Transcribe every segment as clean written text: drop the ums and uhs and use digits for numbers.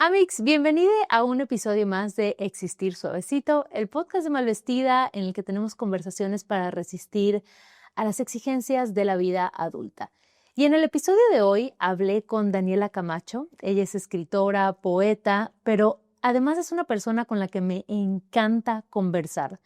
Amix, bienvenida a un episodio más de Existir Suavecito, el podcast de Malvestida en el que tenemos conversaciones para resistir a las exigencias de la vida adulta. Y en el episodio de hoy hablé con Daniela Camacho. Ella es escritora, poeta, pero además es una persona con la que me encanta conversar.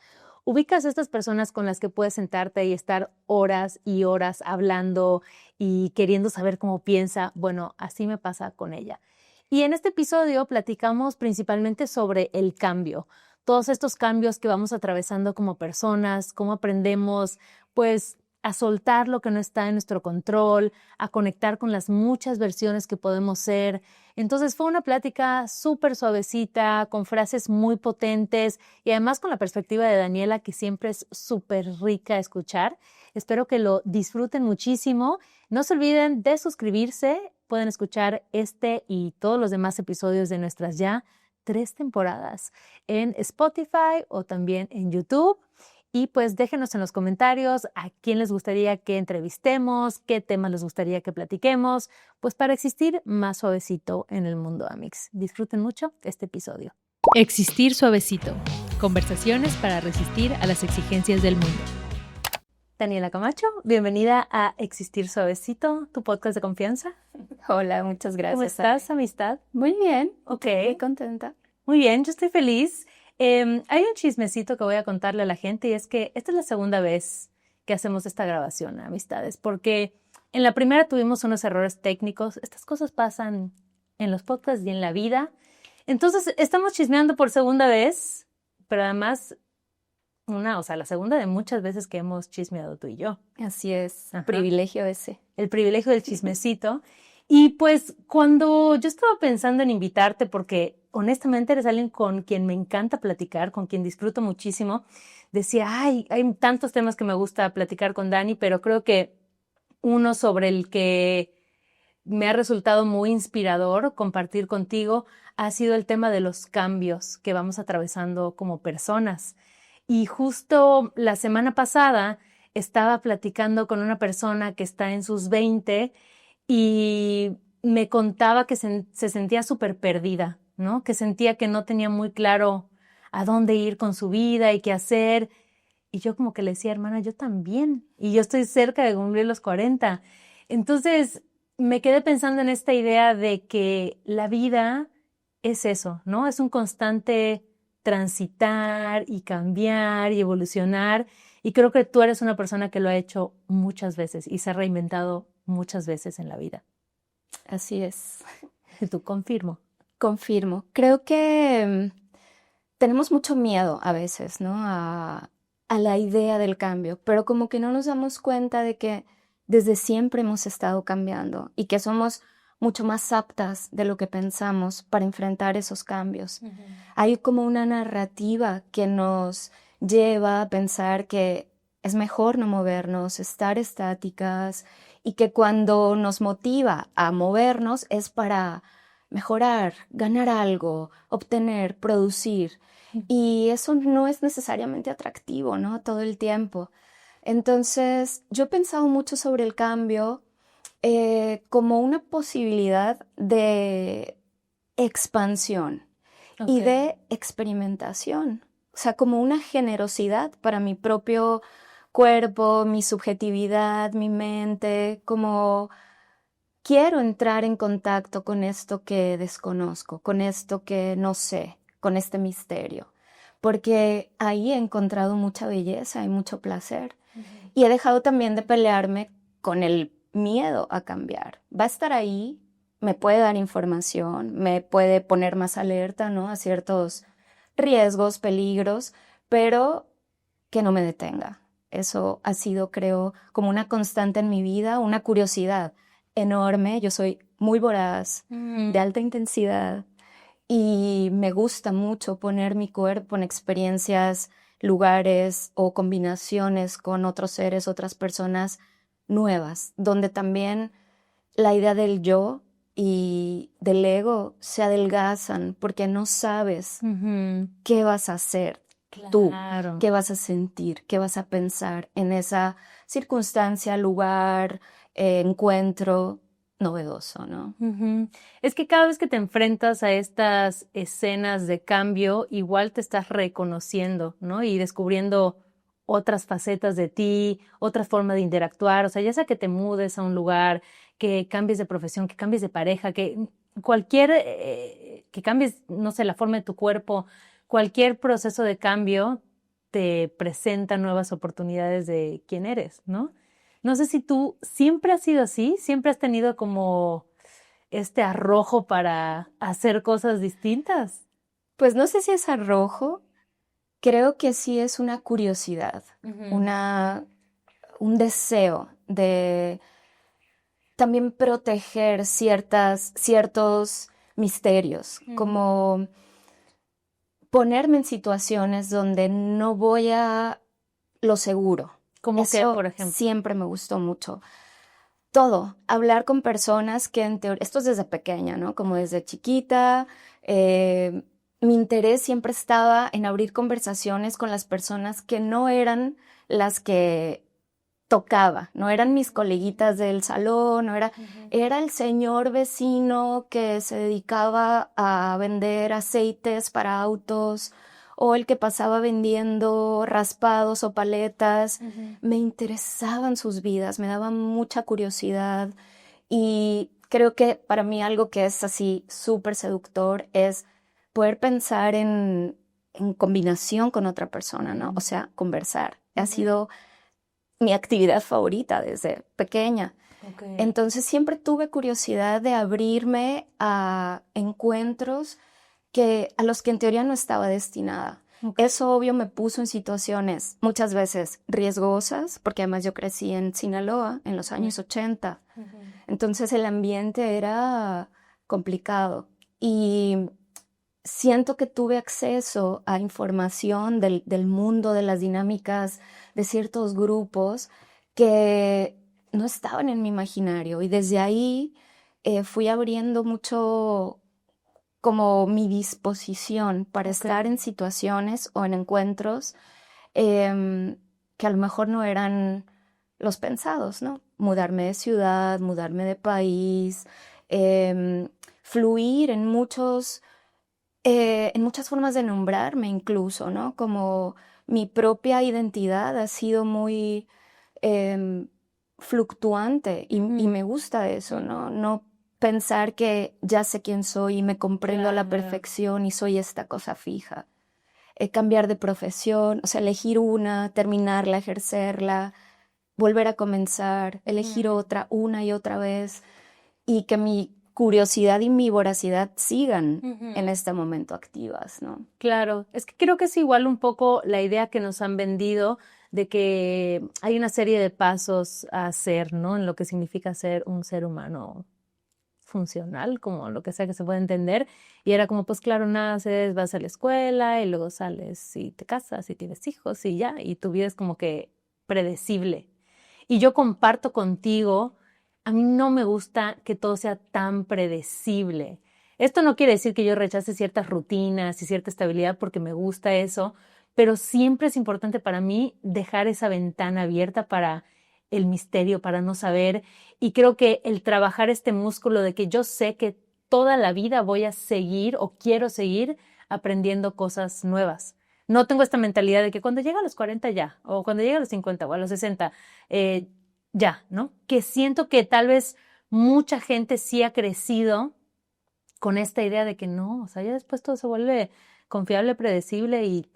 ¿Ubicas a estas personas con las que puedes sentarte y estar horas y horas hablando y queriendo saber cómo piensa? Bueno, así me pasa con ella. Y en este episodio platicamos principalmente sobre el cambio, todos estos cambios que vamos atravesando como personas, cómo aprendemos, pues, a soltar lo que no está en nuestro control, a conectar con las muchas versiones que podemos ser. Entonces fue una plática súper suavecita, con frases muy potentes y además con la perspectiva de Daniela, que siempre es súper rica a escuchar. Espero que lo disfruten muchísimo. No se olviden de suscribirse. Pueden escuchar este y todos los demás episodios de nuestras ya 3 temporadas en Spotify o también en YouTube. Y pues déjenos en los comentarios a quién les gustaría que entrevistemos, qué temas les gustaría que platiquemos, pues para existir más suavecito en el mundo Amix. Disfruten mucho este episodio. Existir suavecito. Conversaciones para resistir a las exigencias del mundo. Daniela Camacho, bienvenida a Existir Suavecito, tu podcast de confianza. Hola, muchas gracias. ¿Cómo estás, amistad? Muy bien. Ok. Muy contenta. Muy bien, yo estoy feliz. Hay un chismecito que voy a contarle a la gente y es que esta es la segunda vez que hacemos esta grabación, amistades, porque en la primera tuvimos unos errores técnicos. Estas cosas pasan en los podcasts y en la vida. Entonces, estamos chismeando por segunda vez, pero además la segunda de muchas veces que hemos chismeado tú y yo. Así es, Ajá. privilegio ese. El privilegio del chismecito. Y pues cuando yo estaba pensando en invitarte, porque honestamente eres alguien con quien me encanta platicar, con quien disfruto muchísimo, decía, hay tantos temas que me gusta platicar con Dani, pero creo que uno sobre el que me ha resultado muy inspirador compartir contigo ha sido el tema de los cambios que vamos atravesando como personas. Y justo la semana pasada estaba platicando con una persona que está en sus 20 y me contaba que se sentía súper perdida, ¿no? Que sentía que no tenía muy claro a dónde ir con su vida y qué hacer. Y yo como que le decía, hermana, yo también. Y yo estoy cerca de cumplir los 40. Entonces me quedé pensando en esta idea de que la vida es eso, ¿no? Es un constante transitar y cambiar y evolucionar. Y creo que tú eres una persona que lo ha hecho muchas veces y se ha reinventado muchas veces en la vida. Así es. Tú confirmo. Confirmo. Creo que tenemos mucho miedo a veces, ¿no? A la idea del cambio, pero como que no nos damos cuenta de que desde siempre hemos estado cambiando y que somos mucho más aptas de lo que pensamos para enfrentar esos cambios. Hay como una narrativa que nos lleva a pensar que es mejor no movernos, estar estáticas y que cuando nos motiva a movernos es para mejorar, ganar algo, obtener, producir. Y eso no es necesariamente atractivo, ¿no? Todo el tiempo. Entonces, yo he pensado mucho sobre el cambio como una posibilidad de expansión y de experimentación. O sea, como una generosidad para mi propio cuerpo, mi subjetividad, mi mente, como quiero entrar en contacto con esto que desconozco, con esto que no sé, con este misterio, porque ahí he encontrado mucha belleza y mucho placer. Y he dejado también de pelearme con el miedo a cambiar. Va a estar ahí, me puede dar información, me puede poner más alerta, ¿no? A ciertos riesgos, peligros, pero que no me detenga. Eso ha sido, creo, como una constante en mi vida, una curiosidad enorme. Yo soy muy voraz, de alta intensidad, y me gusta mucho poner mi cuerpo en experiencias, lugares o combinaciones con otros seres, otras personas nuevas, donde también la idea del yo y del ego se adelgazan porque no sabes qué vas a hacer tú, qué vas a sentir, qué vas a pensar en esa circunstancia, lugar, encuentro. novedoso, ¿no? Ujú. Es que cada vez que te enfrentas a estas escenas de cambio, igual te estás reconociendo, ¿no? Y descubriendo otras facetas de ti, otra forma de interactuar. O sea, ya sea que te mudes a un lugar, que cambies de profesión, que cambies de pareja, que que cambies, no sé, la forma de tu cuerpo, cualquier proceso de cambio te presenta nuevas oportunidades de quién eres, ¿no? No sé si tú siempre has sido así, siempre has tenido como este arrojo para hacer cosas distintas. Pues no sé si es arrojo, creo que sí es una curiosidad, Ujú, una, un deseo de también proteger ciertos misterios, ujú. como ponerme en situaciones donde no voy a lo seguro. ¿Cómo qué, Eso por ejemplo? siempre me gustó mucho. Todo, hablar con personas que en teoría, esto es desde pequeña, ¿no? Como desde chiquita, mi interés siempre estaba en abrir conversaciones con las personas que no eran las que tocaba, no eran mis coleguitas del salón, no era, Ujú, era el señor vecino que se dedicaba a vender aceites para autos o el que pasaba vendiendo raspados o paletas. ujú. Me interesaban sus vidas, me daba mucha curiosidad y creo que para mí algo que es así súper seductor es poder pensar en combinación con otra persona, ¿no? O sea, conversar. Ha Ujú. sido mi actividad favorita desde pequeña. Ok. Entonces siempre tuve curiosidad de abrirme a encuentros a los que en teoría no estaba destinada. Ok. Eso obvio me puso en situaciones muchas veces riesgosas, porque además yo crecí en Sinaloa en los Ujú, años 80. ujú. Entonces el ambiente era complicado y siento que tuve acceso a información del mundo, de las dinámicas de ciertos grupos que no estaban en mi imaginario y desde ahí fui abriendo mucho como mi disposición para Ok. estar en situaciones o en encuentros em, que a lo mejor no eran los pensados, ¿no? Mudarme de ciudad, mudarme de país, em, fluir en muchas formas de nombrarme incluso, ¿no? Como mi propia identidad ha sido muy em, fluctuante y Ujú. me gusta eso, ¿no? No pensar que ya sé quién soy y me comprendo a la Claro. perfección y soy esta cosa fija. Cambiar de profesión, o sea, elegir una, terminarla, ejercerla, volver a comenzar, elegir Ujú, otra una y otra vez y que mi curiosidad y mi voracidad sigan en ujú. este momento activas, ¿no? Claro, es que creo que es igual un poco la idea que nos han vendido de que hay una serie de pasos a hacer, ¿no? En lo que significa ser un ser humano funcional, como lo que sea que se pueda entender. Y era como, pues claro, naces, vas a la escuela y luego sales y te casas y tienes hijos y ya, y tu vida es como que predecible. Y yo comparto contigo, a mí no me gusta que todo sea tan predecible. Esto no quiere decir que yo rechace ciertas rutinas y cierta estabilidad porque me gusta eso, pero siempre es importante para mí dejar esa ventana abierta para el misterio, para no saber. Y creo que el trabajar este músculo de que yo sé que toda la vida voy a seguir o quiero seguir aprendiendo cosas nuevas. No tengo esta mentalidad de que cuando llega a los 40 ya, o cuando llega a los 50 o a los 60 eh, ya, ¿no? Que siento que tal vez mucha gente sí ha crecido con esta idea de que no, o sea, ya después todo se vuelve confiable, predecible y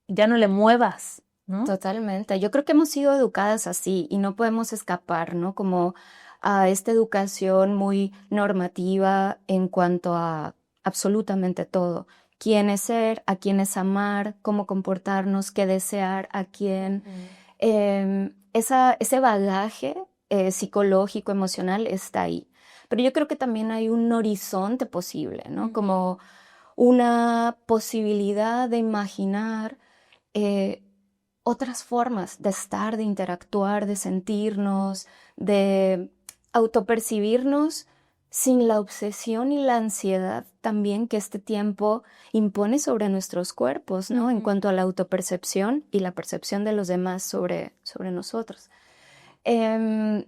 ya no le muevas, ¿no? Totalmente. Yo creo que hemos sido educadas así y no podemos escapar, ¿no? Como a esta educación muy normativa en cuanto a absolutamente todo. Quién es ser, a quién es amar, cómo comportarnos, qué desear, a quién. Ujú, Ese bagaje psicológico, emocional está ahí. Pero yo creo que también hay un horizonte posible, ¿no? ujú, Como una posibilidad de imaginar eh, otras formas de estar, de interactuar, de sentirnos, de autopercibirnos sin la obsesión y la ansiedad también que este tiempo impone sobre nuestros cuerpos, ¿no? En ujú. cuanto a la autopercepción y la percepción de los demás sobre nosotros. Em,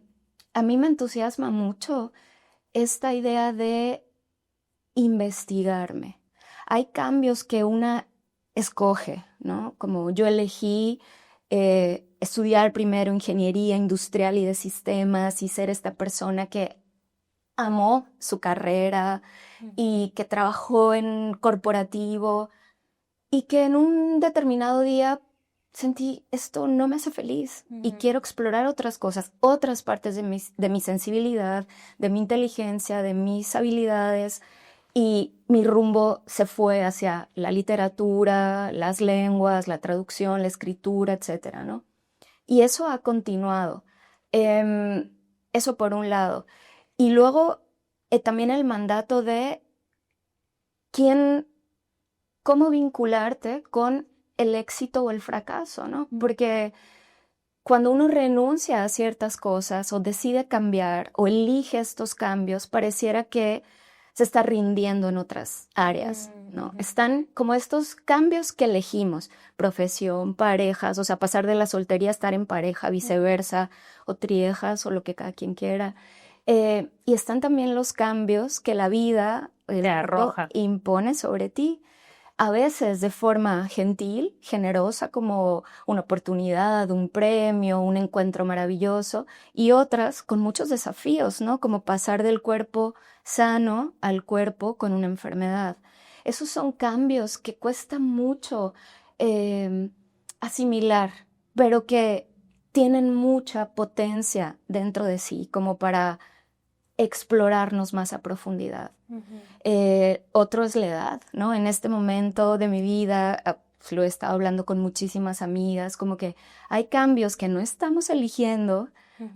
a mí me entusiasma mucho esta idea de investigarme. Hay cambios que una escoge, ¿no? Como yo elegí estudiar primero ingeniería industrial y de sistemas y ser esta persona que amó su carrera y que trabajó en corporativo y que en un determinado día sentí, esto no me hace feliz y quiero explorar otras cosas, otras partes de mi sensibilidad, de mi inteligencia, de mis habilidades, y mi rumbo se fue hacia la literatura, las lenguas, la traducción, la escritura, etcétera, ¿no? Y eso ha continuado. Eso por un lado. Y luego también el mandato de cómo vincularte con el éxito o el fracaso, ¿no? Porque cuando uno renuncia a ciertas cosas o decide cambiar o elige estos cambios, pareciera que se está rindiendo en otras áreas, ¿no? Están como estos cambios que elegimos, profesión, parejas, o sea, pasar de la soltería a estar en pareja, viceversa, o triejas, o lo que cada quien quiera. Y están también los cambios que la vida te arroja, impone sobre ti. A veces de forma gentil, generosa, como una oportunidad, un premio, un encuentro maravilloso, y otras con muchos desafíos, ¿no? Como pasar del cuerpo sano al cuerpo con una enfermedad. Esos son cambios que cuesta mucho asimilar, pero que tienen mucha potencia dentro de sí, como para explorarnos más a profundidad. Otro es la edad, ¿no? En este momento de mi vida, pues lo he estado hablando con muchísimas amigas, como que hay cambios que no estamos eligiendo,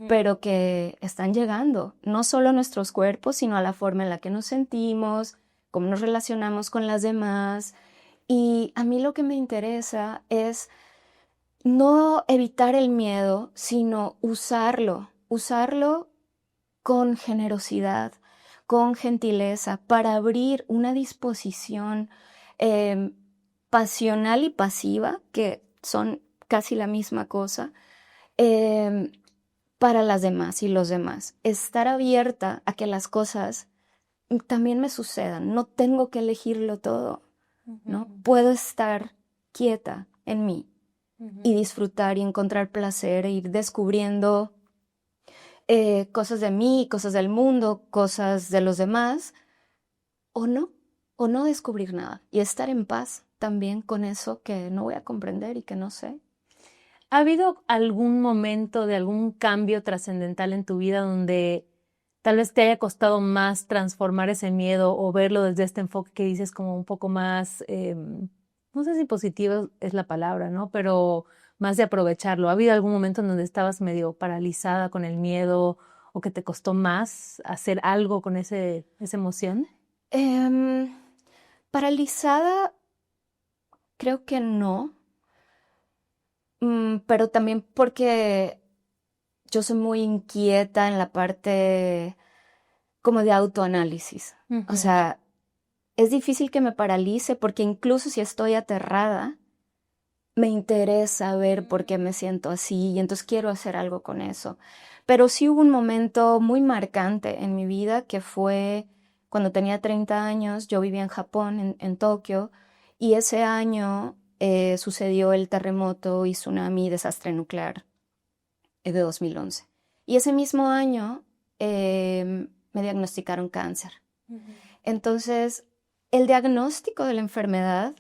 pero que están llegando, no solo a nuestros cuerpos, sino a la forma en la que nos sentimos, cómo nos relacionamos con las demás. Y a mí lo que me interesa es no evitar el miedo, sino usarlo con generosidad, con gentileza, para abrir una disposición eh, pasional y pasiva, que son casi la misma cosa, eh, para las demás y los demás. Estar abierta a que las cosas también me sucedan. No tengo que elegirlo todo, ¿no? Puedo estar quieta en mí y disfrutar y encontrar placer e ir descubriendo cosas de mí, cosas del mundo, cosas de los demás, o no descubrir nada y estar en paz también con eso que no voy a comprender y que no sé. ¿Ha habido algún momento de algún cambio trascendental en tu vida donde tal vez te haya costado más transformar ese miedo o verlo desde este enfoque que dices como un poco más, no sé si positivo es la palabra, ¿no? Pero más de aprovecharlo. ¿Ha habido algún momento en donde estabas medio paralizada con el miedo o que te costó más hacer algo con esa emoción? Paralizada, creo que no, pero también porque yo soy muy inquieta en la parte como de autoanálisis. O sea, es difícil que me paralice porque incluso si estoy aterrada, me interesa ver por qué me siento así y entonces quiero hacer algo con eso. Pero sí hubo un momento muy marcante en mi vida que fue cuando tenía 30 años, yo vivía en Japón, en Tokio, y ese año sucedió el terremoto y tsunami desastre nuclear de 2011. Y ese mismo año me diagnosticaron cáncer. Entonces, el diagnóstico de la enfermedad,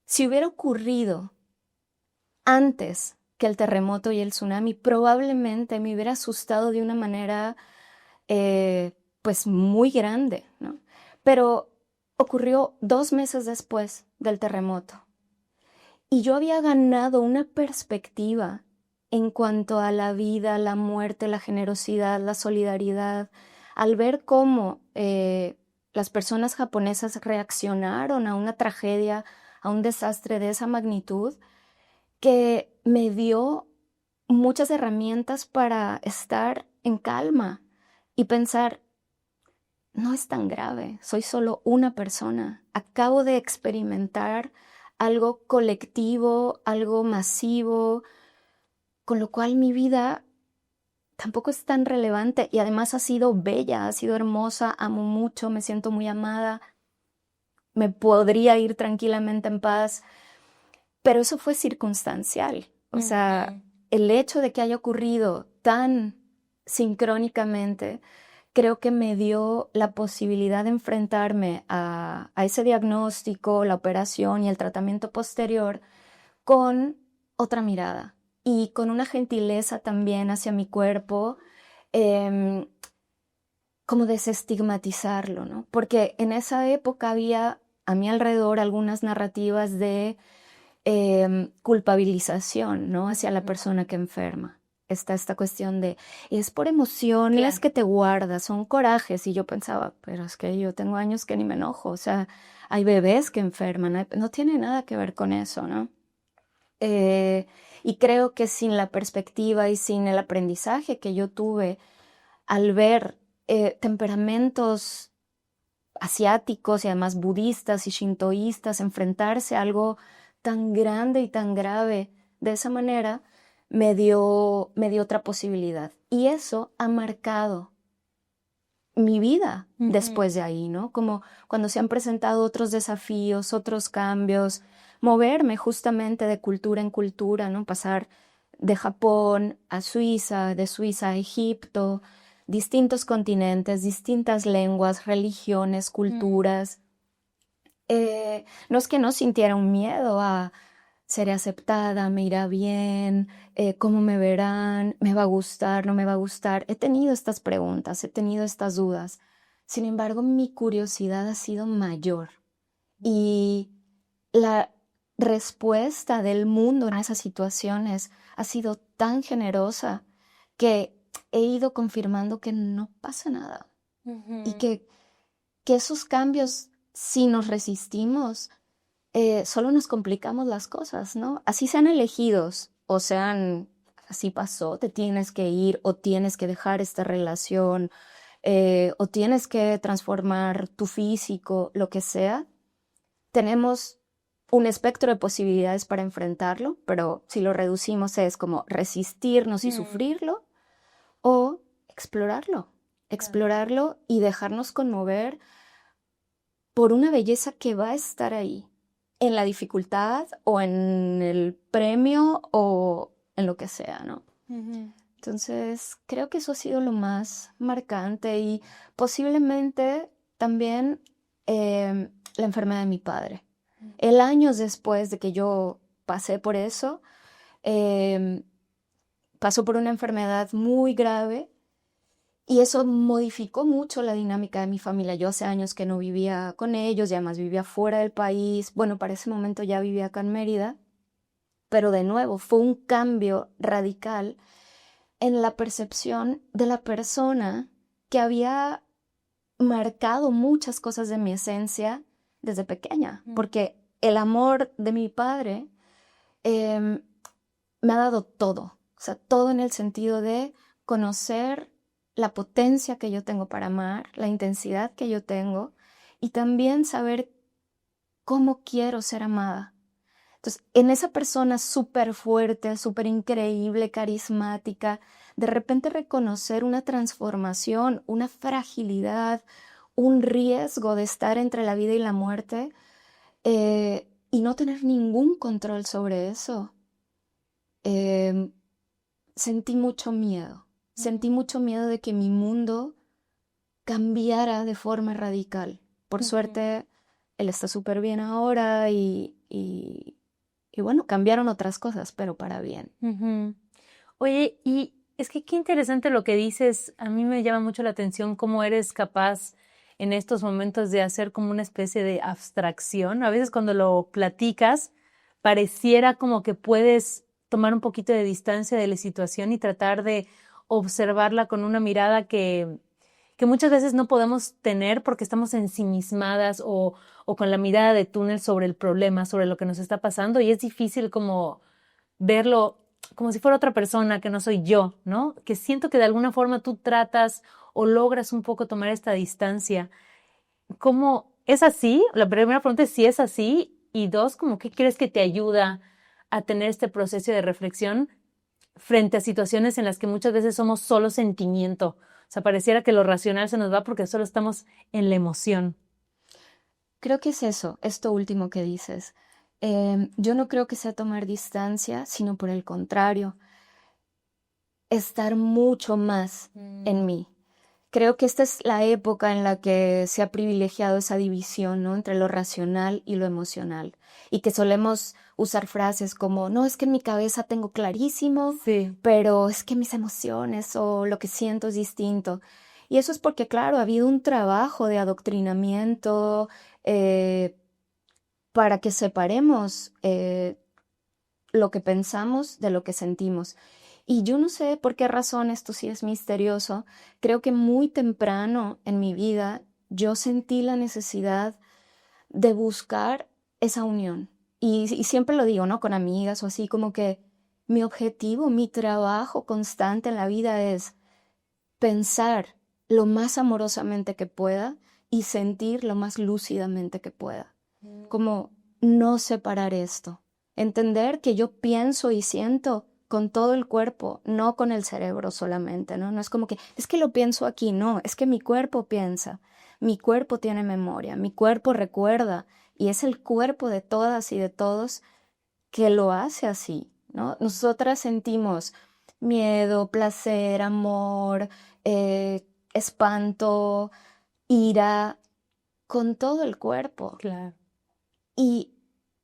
si hubiera ocurrido antes que el terremoto y el tsunami, probablemente me hubiera asustado de una manera pues muy grande, ¿no? Pero ocurrió 2 meses después del terremoto y yo había ganado una perspectiva en cuanto a la vida, la muerte, la generosidad, la solidaridad, al ver cómo las personas japonesas reaccionaron a una tragedia, a un desastre de esa magnitud, que me dio muchas herramientas para estar en calma y pensar, no es tan grave, soy solo una persona, acabo de experimentar algo colectivo, algo masivo, con lo cual mi vida tampoco es tan relevante y además ha sido bella, ha sido hermosa, amo mucho, me siento muy amada, me podría ir tranquilamente en paz, pero eso fue circunstancial. O sea, el hecho de que haya ocurrido tan sincrónicamente, creo que me dio la posibilidad de enfrentarme a ese diagnóstico, la operación y el tratamiento posterior con otra mirada y con una gentileza también hacia mi cuerpo, em, como desestigmatizarlo, ¿no? Porque en esa época había a mi alrededor algunas narrativas de culpabilización, ¿no? Hacia la persona que enferma. Está esta cuestión de, es por emociones Claro. que te guardas, son corajes. Y yo pensaba, pero es que yo tengo años que ni me enojo. O sea, hay bebés que enferman, no tiene nada que ver con eso, ¿no? Y creo que sin la perspectiva y sin el aprendizaje que yo tuve al ver temperamentos asiáticos y además budistas y shintoístas enfrentarse a algo tan grande y tan grave de esa manera, me dio otra posibilidad. Y eso ha marcado mi vida después de ahí, ¿no? Como cuando se han presentado otros desafíos, otros cambios, moverme justamente de cultura en cultura, ¿no? Pasar de Japón a Suiza, de Suiza a Egipto, distintos continentes, distintas lenguas, religiones, culturas. No es que no sintiera un miedo a seré aceptada, me irá bien, cómo me verán, me va a gustar, no me va a gustar. He tenido estas preguntas, he tenido estas dudas. Sin embargo, mi curiosidad ha sido mayor y la respuesta del mundo en esas situaciones ha sido tan generosa que he ido confirmando que no pasa nada y que esos cambios, si nos resistimos, solo nos complicamos las cosas, ¿no? Así sean elegidos o sean, así pasó, te tienes que ir o tienes que dejar esta relación o tienes que transformar tu físico, lo que sea, tenemos un espectro de posibilidades para enfrentarlo, pero si lo reducimos es como resistirnos y sufrirlo o explorarlo y dejarnos conmover por una belleza que va a estar ahí, en la dificultad o en el premio o en lo que sea, ¿no? Entonces, creo que eso ha sido lo más marcante y posiblemente también la enfermedad de mi padre. El años después de que yo pasé por eso, pasó por una enfermedad muy grave y eso modificó mucho la dinámica de mi familia. Yo hace años que no vivía con ellos y además vivía fuera del país. Bueno, para ese momento ya vivía acá en Mérida, pero de nuevo fue un cambio radical en la percepción de la persona que había marcado muchas cosas de mi esencia desde pequeña, porque el amor de mi padre me ha dado todo, o sea, todo en el sentido de conocer la potencia que yo tengo para amar, la intensidad que yo tengo y también saber cómo quiero ser amada. Entonces, en esa persona súper fuerte, súper increíble, carismática, de repente reconocer una transformación, una fragilidad, un riesgo de estar entre la vida y la muerte y no tener ningún control sobre eso. Sentí mucho miedo. Sentí mucho miedo de que mi mundo cambiara de forma radical. Por suerte, él está súper bien ahora y bueno, cambiaron otras cosas, pero para bien. Oye, y es que qué interesante lo que dices. A mí me llama mucho la atención cómo eres capaz en estos momentos de hacer como una especie de abstracción. A veces cuando lo platicas, pareciera como que puedes tomar un poquito de distancia de la situación y tratar de observarla con una mirada que muchas veces no podemos tener porque estamos ensimismadas o con la mirada de túnel sobre el problema, sobre lo que nos está pasando, y es difícil como verlo como si fuera otra persona que no soy yo, ¿no? Que siento que de alguna forma tú tratas o logras un poco tomar esta distancia. ¿Cómo es así? La primera pregunta es si es así, y dos, como qué crees que te ayuda a tener este proceso de reflexión frente a situaciones en las que muchas veces somos solo sentimiento. O sea, pareciera que lo racional se nos va porque solo estamos en la emoción. Creo que es eso, esto último que dices. Yo no creo que sea tomar distancia, sino por el contrario, estar mucho más en mí. Creo que esta es la época en la que se ha privilegiado esa división, ¿no? Entre lo racional y lo emocional. Y que solemos usar frases como, no, es que en mi cabeza tengo clarísimo, Sí. pero es que mis emociones o lo que siento es distinto. Y eso es porque, claro, ha habido un trabajo de adoctrinamiento para que separemos lo que pensamos de lo que sentimos. Y yo no sé por qué razón, esto sí es misterioso, creo que muy temprano en mi vida yo sentí la necesidad de buscar esa unión. Y siempre lo digo, ¿no? Con amigas o así, como que mi objetivo, mi trabajo constante en la vida es pensar lo más amorosamente que pueda y sentir lo más lúcidamente que pueda. Como no separar esto. Entender que yo pienso y siento con todo el cuerpo, no con el cerebro solamente, ¿no? No es como que, es que lo pienso aquí, no, es que mi cuerpo piensa, mi cuerpo tiene memoria, mi cuerpo recuerda, y es el cuerpo de todas y de todos que lo hace así, ¿no? Nosotras sentimos miedo, placer, amor, espanto, ira, con todo el cuerpo. Claro. Y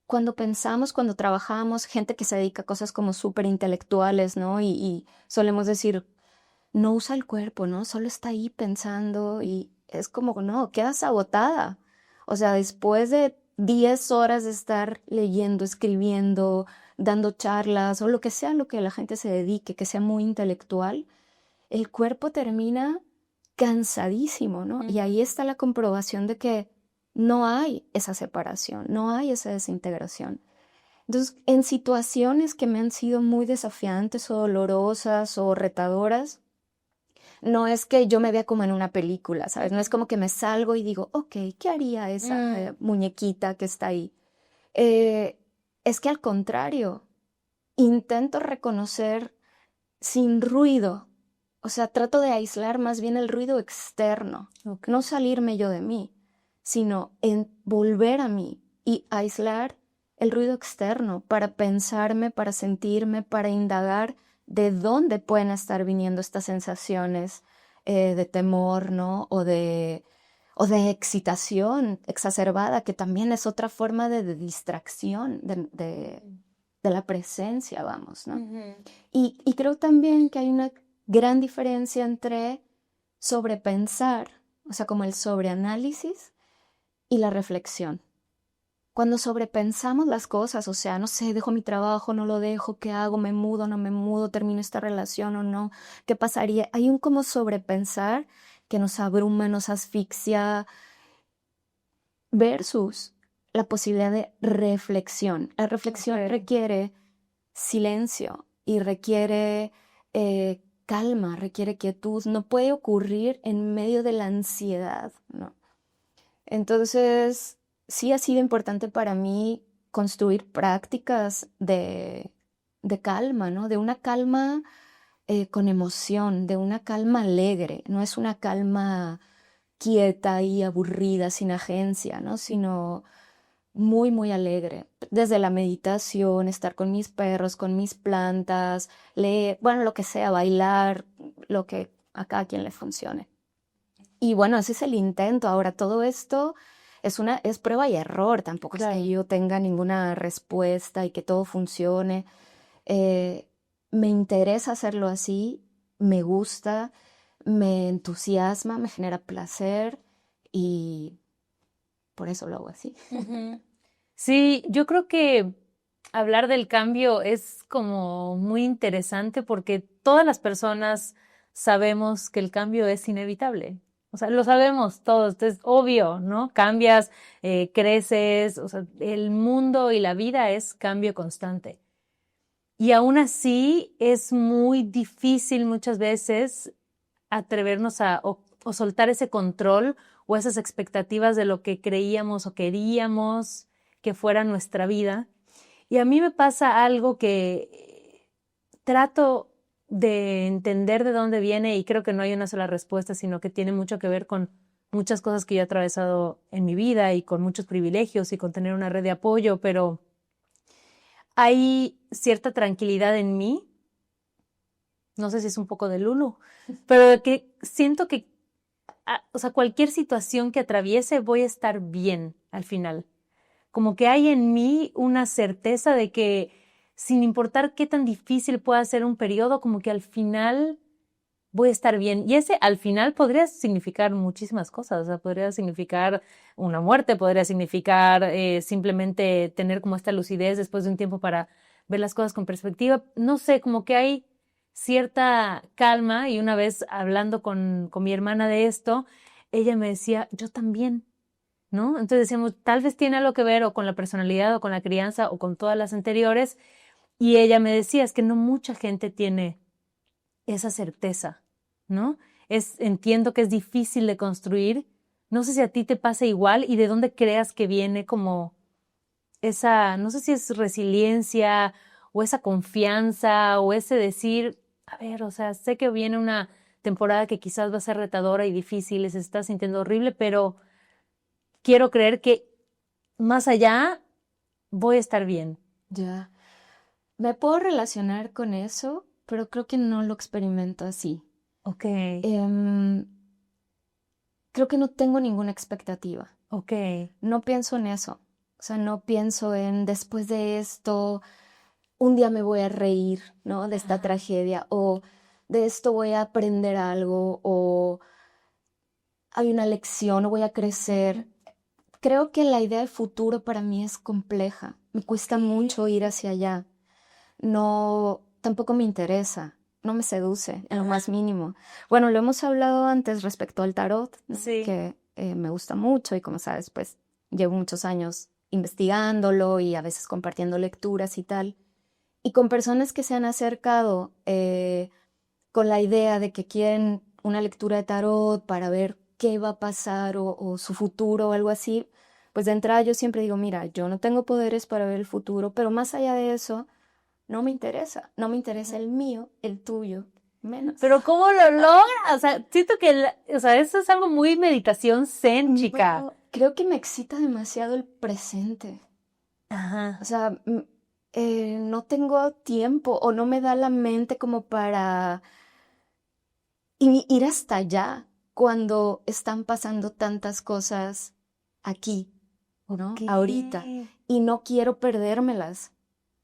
cuando pensamos, cuando trabajamos, gente que se dedica a cosas como súper intelectuales, ¿no? Y solemos decir, no usa el cuerpo, ¿no? Solo está ahí pensando y es como, no, quedas agotada. O sea, después de 10 horas de estar leyendo, escribiendo, dando charlas o lo que sea lo que la gente se dedique, que sea muy intelectual, el cuerpo termina cansadísimo, ¿no? Y ahí está la comprobación de que no hay esa separación, no hay esa desintegración. Entonces, en situaciones que me han sido muy desafiantes o dolorosas o retadoras, no es que yo me vea como en una película, ¿sabes? No es como que me salgo y digo, ok, ¿qué haría esa muñequita que está ahí? Eh, es que al contrario, intento reconocer sin ruido, o sea, trato de aislar más bien el ruido externo, no salirme yo de mí, sino en volver a mí y aislar el ruido externo para pensarme, para sentirme, para indagar de dónde pueden estar viniendo estas sensaciones de temor, ¿no? O de excitación exacerbada, que también es otra forma de distracción, de la presencia, vamos, ¿no? Y creo también que hay una gran diferencia entre sobrepensar, o sea, como el sobreanálisis y la reflexión. Cuando sobrepensamos las cosas, o sea, no sé, dejo mi trabajo, no lo dejo, ¿qué hago? ¿Me mudo, no me mudo? ¿Termino esta relación o no? ¿Qué pasaría? Hay un como sobrepensar que nos abruma, nos asfixia, versus la posibilidad de reflexión. La reflexión requiere silencio y requiere calma, requiere quietud, no puede ocurrir en medio de la ansiedad, ¿no? Entonces, sí ha sido importante para mí construir prácticas de calma, ¿no? De una calma con emoción, de una calma alegre, no es una calma quieta y aburrida, sin agencia, ¿no? Sino muy, muy alegre. Desde la meditación, estar con mis perros, con mis plantas, leer, bueno, lo que sea, bailar, lo que a cada quien le funcione. Y bueno, ese es el intento. Ahora, todo esto es prueba y error. Tampoco es que yo tenga ninguna respuesta y que todo funcione. Me interesa hacerlo así, me gusta, me entusiasma, me genera placer y por eso lo hago así. Sí, yo creo que hablar del cambio es como muy interesante porque todas las personas sabemos que el cambio es inevitable. O sea, lo sabemos todos, es obvio, ¿no? Cambias, creces, o sea, el mundo y la vida es cambio constante. Y aún así es muy difícil muchas veces atrevernos o soltar ese control o esas expectativas de lo que creíamos o queríamos que fuera nuestra vida. Y a mí me pasa algo que trato de entender de dónde viene y creo que no hay una sola respuesta, sino que tiene mucho que ver con muchas cosas que yo he atravesado en mi vida y con muchos privilegios y con tener una red de apoyo, pero hay cierta tranquilidad en mí, no sé si es un poco de Lulu, pero que siento que, o sea, cualquier situación que atraviese voy a estar bien al final. Como que hay en mí una certeza de que sin importar qué tan difícil pueda ser un periodo, como que al final voy a estar bien. Y ese al final podría significar muchísimas cosas. O sea, podría significar una muerte, podría significar simplemente tener como esta lucidez después de un tiempo para ver las cosas con perspectiva. No sé, como que hay cierta calma y una vez hablando con mi hermana de esto, ella me decía, yo también. ¿No? Entonces decíamos, tal vez tiene algo que ver o con la personalidad o con la crianza o con todas las anteriores. Y ella me decía, es que no mucha gente tiene esa certeza, ¿no? Entiendo que es difícil de construir. No sé si a ti te pasa igual y de dónde creas que viene como esa, no sé si es resiliencia o esa confianza o ese decir, a ver, o sea, sé que viene una temporada que quizás va a ser retadora y difícil, se está sintiendo horrible, pero quiero creer que más allá voy a estar bien. Ya. Me puedo relacionar con eso, pero creo que no lo experimento así. Ok, Em, Creo que no tengo ninguna expectativa. ok. No pienso en eso. O sea, no pienso en después de esto, un día me voy a reír, ¿no? De esta Ajá. tragedia, o de esto voy a aprender algo, o hay una lección, o voy a crecer. Creo que la idea de futuro para mí es compleja. Me cuesta mucho ir hacia allá. No, tampoco me interesa, no me seduce en lo más Ajá. mínimo. Bueno, lo hemos hablado antes respecto al tarot, ¿no? Sí. Que me gusta mucho y como sabes, pues llevo muchos años investigándolo y a veces compartiendo lecturas y tal. Y con personas que se han acercado con la idea de que quieren una lectura de tarot para ver qué va a pasar o su futuro o algo así, pues de entrada yo siempre digo, mira, yo no tengo poderes para ver el futuro, pero más allá de eso, no me interesa el mío, el tuyo, menos. Pero ¿cómo lo logra? O sea, siento que, o sea, eso es algo muy meditación zen, chica. Bueno, creo que me excita demasiado el presente. O Ajá. sea, no tengo tiempo o no me da la mente como para ir hasta allá cuando están pasando tantas cosas aquí, ¿no? Ok. Ahorita. Y no quiero perdérmelas.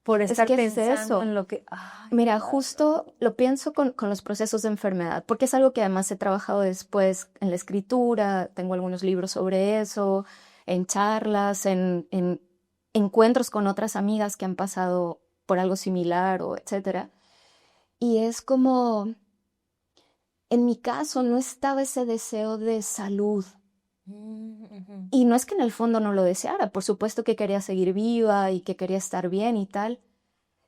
Por Es estar que es pensando eso. en lo que... Ay, Mira, claro. justo lo pienso con los procesos de enfermedad, porque es algo que además he trabajado después en la escritura, tengo algunos libros sobre eso, en charlas, en encuentros con otras amigas que han pasado por algo similar o etcétera. Y es como, en mi caso, no estaba ese deseo de salud. Ujú. Y no es que en el fondo no lo deseara, por supuesto que quería seguir viva y que quería estar bien y tal.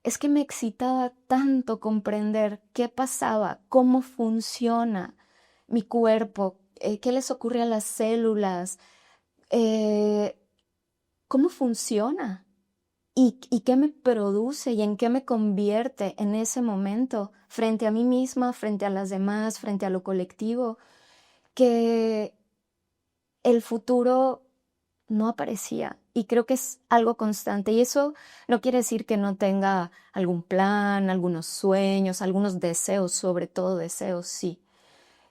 Es que me excitaba tanto comprender qué pasaba, cómo funciona mi cuerpo, qué les ocurre a las células, eh, cómo funciona y qué me produce y en qué me convierte en ese momento frente a mí misma, frente a las demás, frente a lo colectivo, que el futuro no aparecía. Y creo que es algo constante. Y eso no quiere decir que no tenga algún plan, algunos sueños, algunos deseos, sobre todo deseos, sí.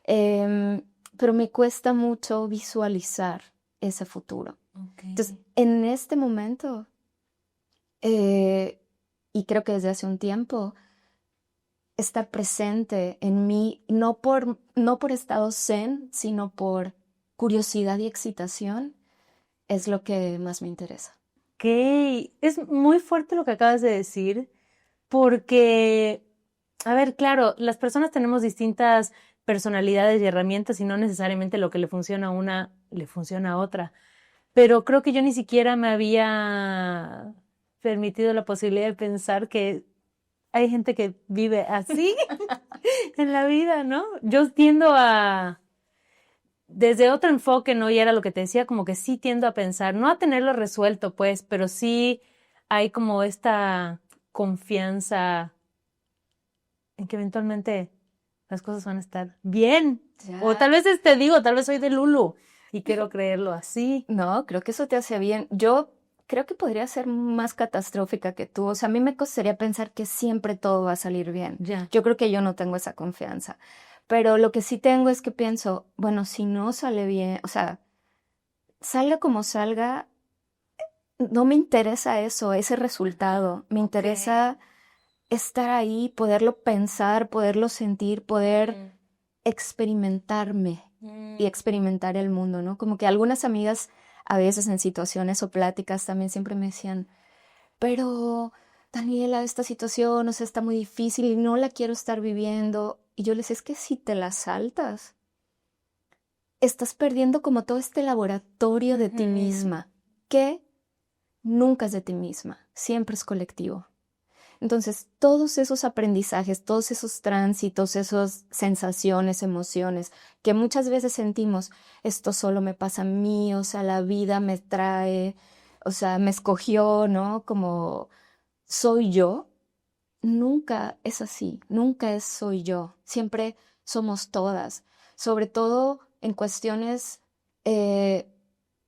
Pero me cuesta mucho visualizar ese futuro. Ok. Entonces, en este momento, eh, y creo que desde hace un tiempo, estar presente en mí, no por estado zen, sino por curiosidad y excitación, es lo que más me interesa. Ok. Es muy fuerte lo que acabas de decir, porque, a ver, claro, las personas tenemos distintas personalidades y herramientas y no necesariamente lo que le funciona a una le funciona a otra. Pero creo que yo ni siquiera me había permitido la posibilidad de pensar que hay gente que vive así en la vida, ¿no? Yo tiendo a, desde otro enfoque, ¿no? Y era lo que te decía, como que sí tiendo a pensar, no a tenerlo resuelto, pues, pero sí hay como esta confianza en que eventualmente las cosas van a estar bien. Ya. O tal vez tal vez soy de Lulu y quiero creerlo así. No, creo que eso te hace bien. Yo creo que podría ser más catastrófica que tú. O sea, a mí me costaría pensar que siempre todo va a salir bien. Ya. Yo creo que yo no tengo esa confianza. Pero lo que sí tengo es que pienso, bueno, si no sale bien, o sea, salga como salga, no me interesa eso, ese resultado. Me interesa estar ahí, poderlo pensar, poderlo sentir, poder experimentarme y experimentar el mundo, ¿no? Como que algunas amigas a veces en situaciones o pláticas también siempre me decían, pero Daniela, esta situación, o sea, está muy difícil y no la quiero estar viviendo. Y yo les decía, es que si te la saltas, estás perdiendo como todo este laboratorio de ti misma, que nunca es de ti misma, siempre es colectivo. Entonces, todos esos aprendizajes, todos esos tránsitos, esas sensaciones, emociones que muchas veces sentimos, esto solo me pasa a mí, o sea, la vida me trae, o sea, me escogió, ¿no? Como soy yo, nunca es así, nunca es soy yo, siempre somos todas, sobre todo en cuestiones de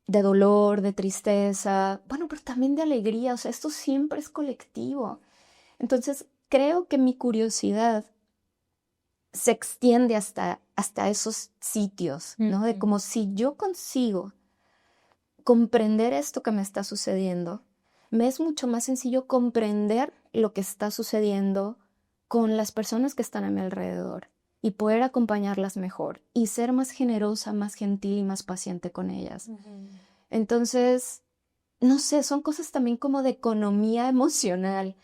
dolor, de tristeza, bueno, pero también de alegría, o sea, esto siempre es colectivo. Entonces, creo que mi curiosidad se extiende hasta esos sitios, ¿no? De como si yo consigo comprender esto que me está sucediendo, me es mucho más sencillo comprender lo que está sucediendo con las personas que están a mi alrededor y poder acompañarlas mejor y ser más generosa, más gentil y más paciente con ellas. Entonces, no sé, son cosas también como de economía emocional,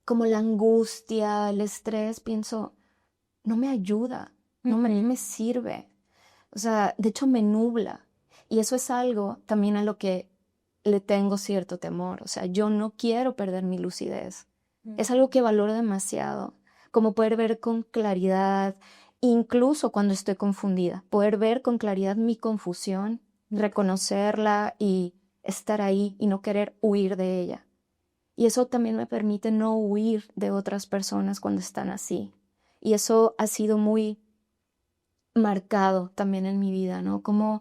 como la angustia, el estrés, pienso, no me ayuda, no me sirve. O sea, de hecho me nubla. Y eso es algo también a lo que le tengo cierto temor. O sea, yo no quiero perder mi lucidez. Es algo que valoro demasiado, como poder ver con claridad, incluso cuando estoy confundida, poder ver con claridad mi confusión, reconocerla y estar ahí y no querer huir de ella. Y eso también me permite no huir de otras personas cuando están así. Y eso ha sido muy marcado también en mi vida, ¿no? Como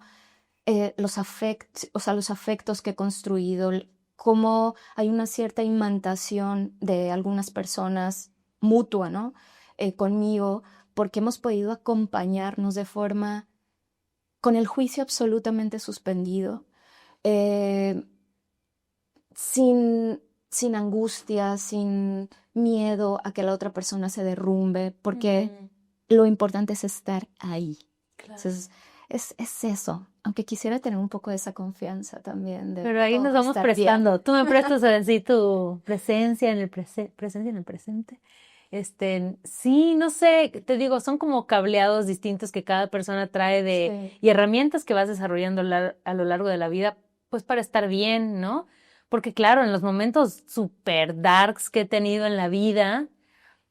los afectos que he construido, cómo hay una cierta imantación de algunas personas mutua, ¿no? Conmigo, porque hemos podido acompañarnos de forma con el juicio absolutamente suspendido, eh, sin angustia, sin miedo a que la otra persona se derrumbe, porque lo importante es estar ahí. Claro. Entonces, es eso, aunque quisiera tener un poco de esa confianza también. Pero ahí nos vamos prestando. Bien. Tú me prestas así tu presencia en el presencia en el presente. Sí, no sé, te digo, son como cableados distintos que cada persona trae y herramientas que vas desarrollando a lo largo de la vida, pues para estar bien, ¿no? Porque claro, en los momentos super darks que he tenido en la vida,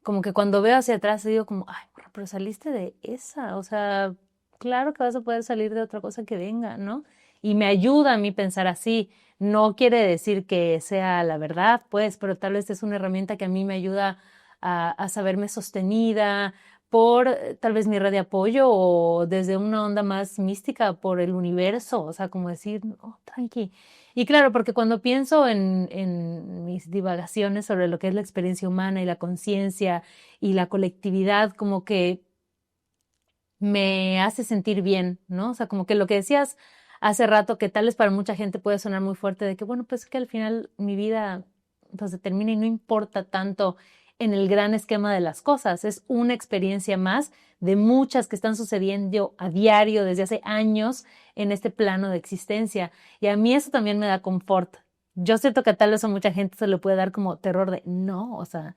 como que cuando veo hacia atrás digo como, ay, pero saliste de esa, o sea, claro que vas a poder salir de otra cosa que venga, ¿no? Y me ayuda a mí pensar así. No quiere decir que sea la verdad, pues, pero tal vez es una herramienta que a mí me ayuda a saberme sostenida por tal vez mi red de apoyo o desde una onda más mística por el universo, o sea, como decir, oh, tranqui. Y claro, porque cuando pienso en mis divagaciones sobre lo que es la experiencia humana y la conciencia y la colectividad, como que me hace sentir bien, ¿no? O sea, como que lo que decías hace rato, que tal vez para mucha gente puede sonar muy fuerte, de que, bueno, pues que al final mi vida pues se termina y no importa tanto en el gran esquema de las cosas. Es una experiencia más de muchas que están sucediendo a diario desde hace años en este plano de existencia. Y a mí eso también me da confort. Yo siento que tal vez a mucha gente se le puede dar como terror de, no, o sea,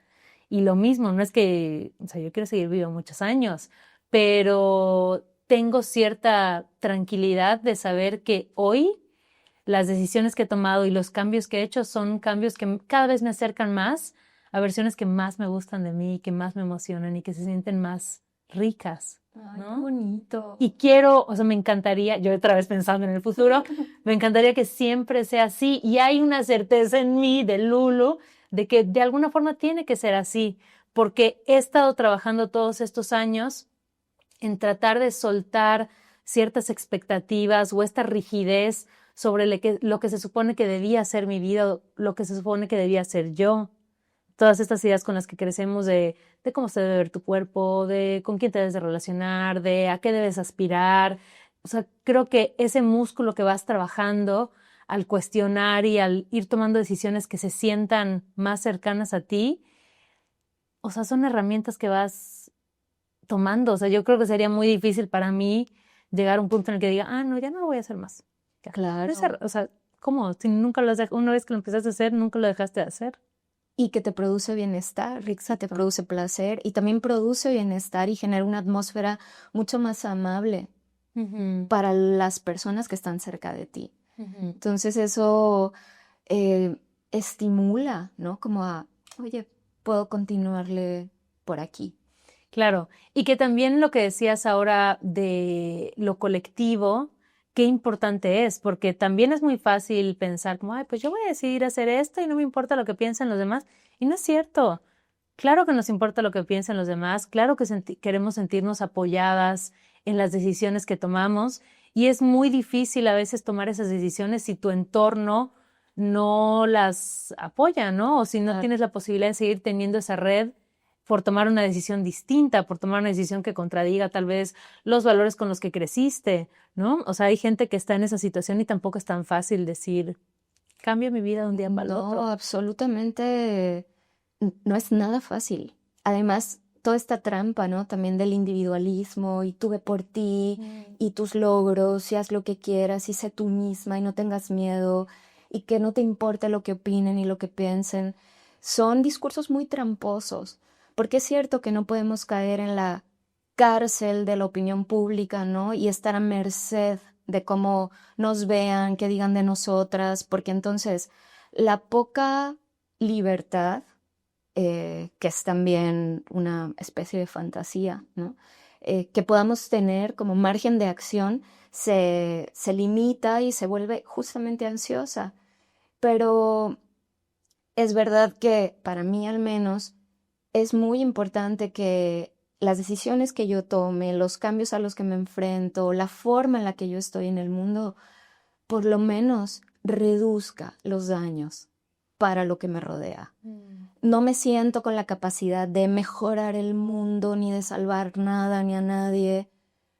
y lo mismo, no es que, o sea, yo quiero seguir vivo muchos años, pero tengo cierta tranquilidad de saber que hoy las decisiones que he tomado y los cambios que he hecho son cambios que cada vez me acercan más a versiones que más me gustan de mí, que más me emocionan y que se sienten más ricas, ¿no? Ay, qué bonito. Y quiero, o sea, me encantaría, yo otra vez pensando en el futuro, me encantaría que siempre sea así. Y hay una certeza en mí de Lulu de que de alguna forma tiene que ser así, porque he estado trabajando todos estos años en tratar de soltar ciertas expectativas o esta rigidez sobre lo que se supone que debía ser mi vida, o lo que se supone que debía ser yo. Todas estas ideas con las que crecemos de cómo se debe ver tu cuerpo, de con quién te debes de relacionar, de a qué debes aspirar. O sea, creo que ese músculo que vas trabajando al cuestionar y al ir tomando decisiones que se sientan más cercanas a ti, o sea, son herramientas que vas tomando. O sea, yo creo que sería muy difícil para mí llegar a un punto en el que diga, no, ya no lo voy a hacer más. Ya. Claro. O sea, ¿cómo? Si nunca lo has una vez que lo empezaste a hacer, nunca lo dejaste de hacer. Y que te produce bienestar, Exacto. te produce placer y también produce bienestar y genera una atmósfera mucho más amable para las personas que están cerca de ti. Entonces eso estimula, ¿no? Como oye, puedo continuarle por aquí. Claro, y que también lo que decías ahora de lo colectivo, qué importante es, porque también es muy fácil pensar como, pues yo voy a decidir hacer esto y no me importa lo que piensen los demás. Y no es cierto. Claro que nos importa lo que piensen los demás, claro que queremos sentirnos apoyadas en las decisiones que tomamos y es muy difícil a veces tomar esas decisiones si tu entorno no las apoya, ¿no? O si no tienes la posibilidad de seguir teniendo esa red por tomar una decisión distinta, por tomar una decisión que contradiga tal vez los valores con los que creciste, ¿no? O sea, hay gente que está en esa situación y tampoco es tan fácil decir, cambio mi vida de un día para el otro. No, absolutamente no es nada fácil. Además, toda esta trampa, ¿no? También del individualismo y tú ve por ti y tus logros y haz lo que quieras y sé tú misma y no tengas miedo y que no te importe lo que opinen y lo que piensen. Son discursos muy tramposos, porque es cierto que no podemos caer en la cárcel de la opinión pública, ¿no? Y estar a merced de cómo nos vean, qué digan de nosotras, porque entonces la poca libertad, que es también una especie de fantasía, ¿no? Que podamos tener como margen de acción, se limita y se vuelve justamente ansiosa. Pero es verdad que para mí al menos es muy importante que las decisiones que yo tome, los cambios a los que me enfrento, la forma en la que yo estoy en el mundo, por lo menos reduzca los daños para lo que me rodea. No me siento con la capacidad de mejorar el mundo, ni de salvar nada, ni a nadie,